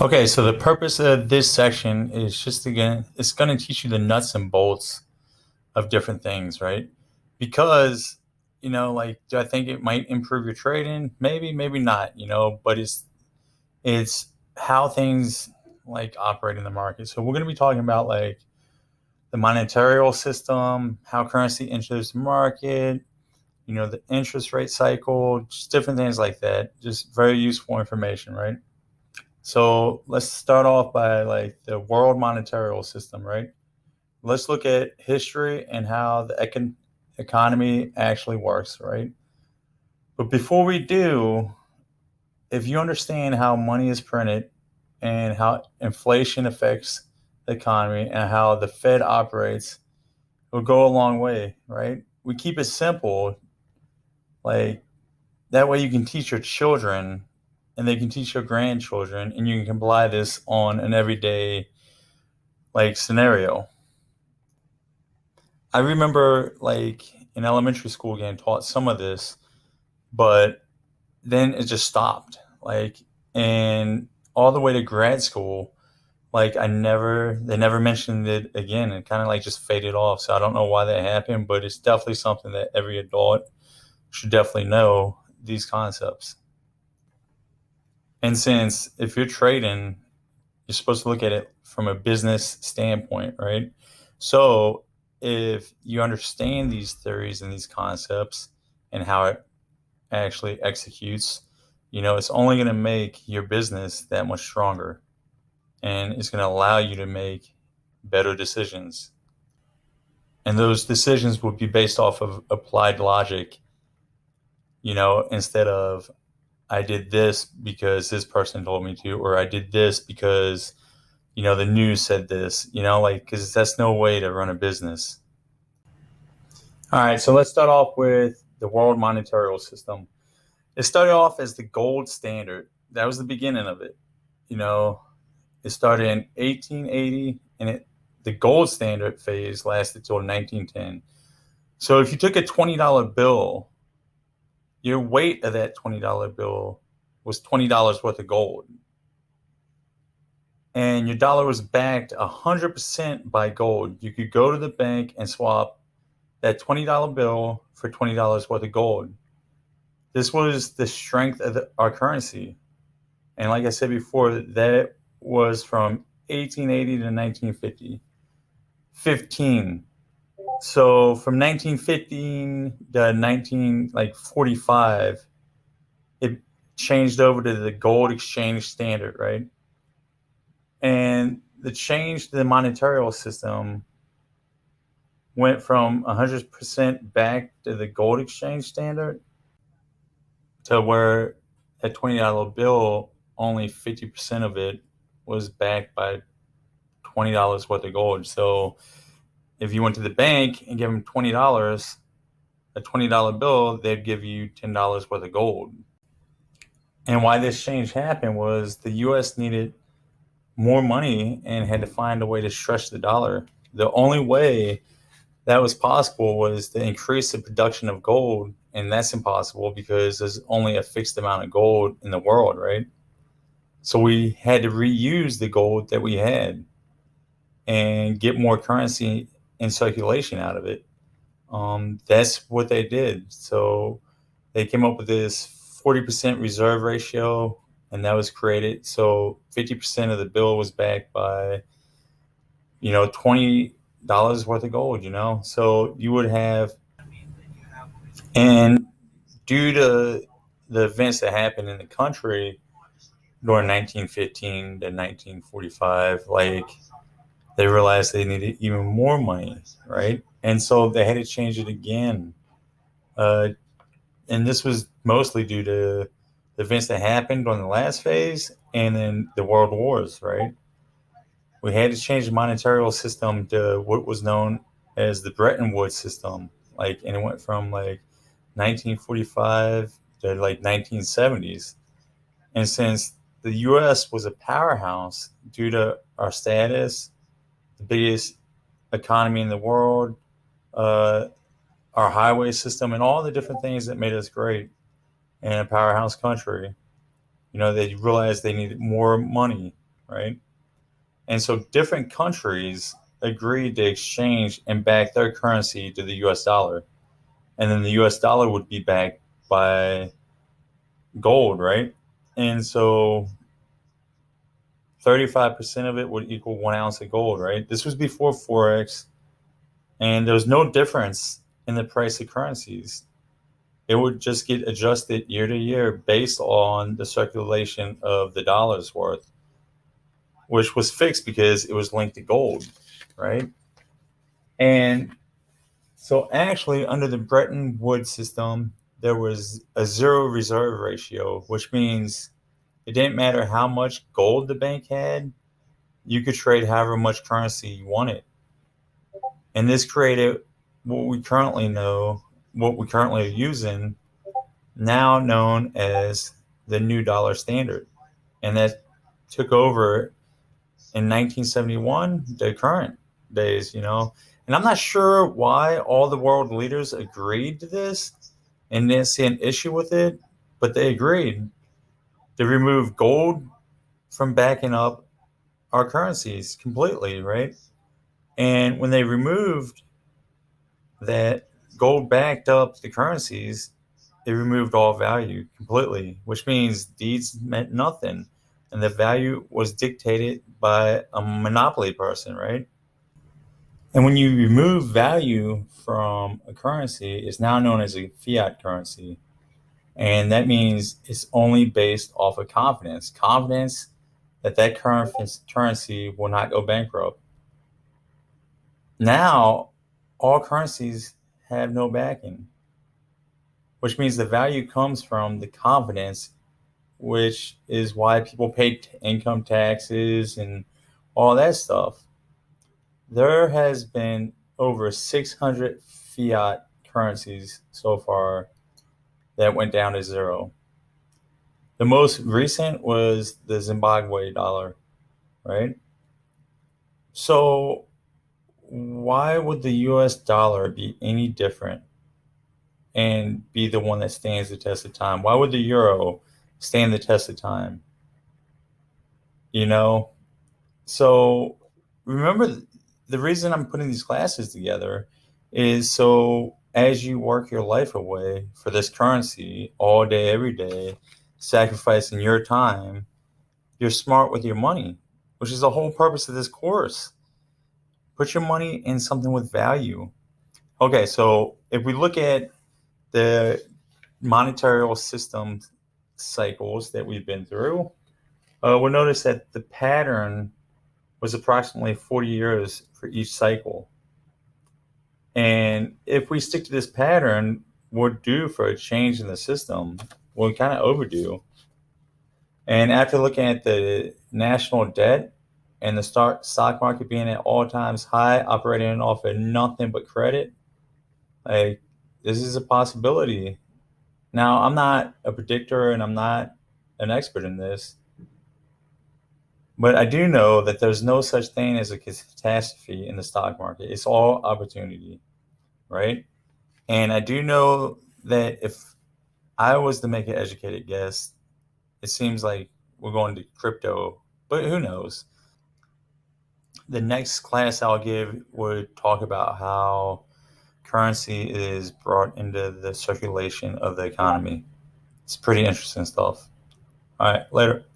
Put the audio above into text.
Okay, so the purpose of this section is just again, it's going to teach you the nuts and bolts of different things, right? Because, like, do I think it might improve your trading? Maybe, maybe not, but it's how things like operate in the market. So we're going to be talking about like the monetary system, how currency enters the market, the interest rate cycle, just different things like that. Just very useful information, right? So let's start off by like the world monetary system, right? Let's look at history and how the economy actually works, right? But before we do, if you understand how money is printed and how inflation affects the economy and how the Fed operates, it will go a long way, right? We keep it simple, like that way you can teach your children and they can teach your grandchildren and you can apply this on an everyday like scenario. I remember like in elementary school getting taught some of this, but then it just stopped. Like, and all the way to grad school, like they never mentioned it again. It kind of like just faded off. So I don't know why that happened, but it's definitely something that every adult should definitely know these concepts. And since if you're trading, you're supposed to look at it from a business standpoint, right? So if you understand these theories and these concepts and how it actually executes, it's only going to make your business that much stronger and it's going to allow you to make better decisions. And those decisions will be based off of applied logic, instead of I did this because this person told me to, or I did this because the news said this, like, because that's no way to run a business. All right, so let's start off with the world monetary system. It started off as the gold standard. That was the beginning of it. You know, it started in 1880, and the gold standard phase lasted till 1910. So if you took a $20 bill, your weight of that $20 bill was $20 worth of gold, and your dollar was backed 100% by gold. You could go to the bank and swap that $20 bill for $20 worth of gold. This was the strength of our currency. And like I said before, that was from 1880 to 1950. 15. So from 1915 to 1945, it changed over to the gold exchange standard, right? And the change to the monetary system went from 100% back to the gold exchange standard to where that $20 bill, only 50% of it was backed by $20 worth of gold. So if you went to the bank and gave them $20, a $20 bill, they'd give you $10 worth of gold. And why this change happened was the US needed more money and had to find a way to stretch the dollar. The only way that was possible was to increase the production of gold, and that's impossible because there's only a fixed amount of gold in the world, right? So we had to reuse the gold that we had and get more currency in circulation out of it. That's what they did. So they came up with this 40% reserve ratio, and that was created. So 50% of the bill was backed by, $20 worth of gold, So you would have, and due to the events that happened in the country during 1915 to 1945, like they realized they needed even more money, right? And so they had to change it again. Uh, and this was mostly due to the events that happened during the last phase and then the world wars, right? We had to change the monetary system to what was known as the Bretton Woods system. Like, and it went from like 1945 to like 1970s. And since the US was a powerhouse due to our status, the biggest economy in the world, uh, our highway system, and all the different things that made us great and a powerhouse country, they realized they needed more money. right? And so different countries agreed to exchange and back their currency to the US dollar. And then the US dollar would be backed by gold, right? And so 35% of it would equal 1 ounce of gold, right? This was before Forex, and there was no difference in the price of currencies. It would just get adjusted year to year based on the circulation of the dollar's worth, which was fixed because it was linked to gold, right? And so actually, under the Bretton Woods system, there was a zero reserve ratio, which means it didn't matter how much gold the bank had, you could trade however much currency you wanted. And this created what we currently know, what we currently are using, now known as the new dollar standard. And that took over in 1971, the current days, you know. And I'm not sure why all the world leaders agreed to this and didn't see an issue with it, but they agreed to remove gold from backing up our currencies completely, right? And when they removed that gold backed up the currencies, it removed all value completely, which means deeds meant nothing. And the value was dictated by a monopoly person, right? And when you remove value from a currency, it's now known as a fiat currency. And that means it's only based off of confidence that that currency will not go bankrupt. Now, all currencies have no backing, which means the value comes from the confidence, which is why people pay income taxes and all that stuff. There has been over 600 fiat currencies so far that went down to zero. The most recent was the Zimbabwe dollar, right? So, why would the US dollar be any different and be the one that stands the test of time? Why would the euro stand the test of time? You know? So, remember the reason I'm putting these classes together is so as you work your life away for this currency all day, every day, sacrificing your time, you're smart with your money, which is the whole purpose of this course. Put your money in something with value. Okay, so if we look at the monetary system cycles that we've been through, we'll notice that the pattern was approximately 40 years for each cycle. And if we stick to this pattern, we're due for a change in the system. We're kind of overdue. And after looking at the national debt and the stock market being at all times high, operating off of nothing but credit, like this is a possibility. Now, I'm not a predictor and I'm not an expert in this, but I do know that there's no such thing as a catastrophe in the stock market. It's all opportunity, right? And I do know that if I was to make an educated guess, it seems like we're going to crypto, but who knows? The next class I'll give would talk about how currency is brought into the circulation of the economy. It's pretty interesting stuff. All right, later.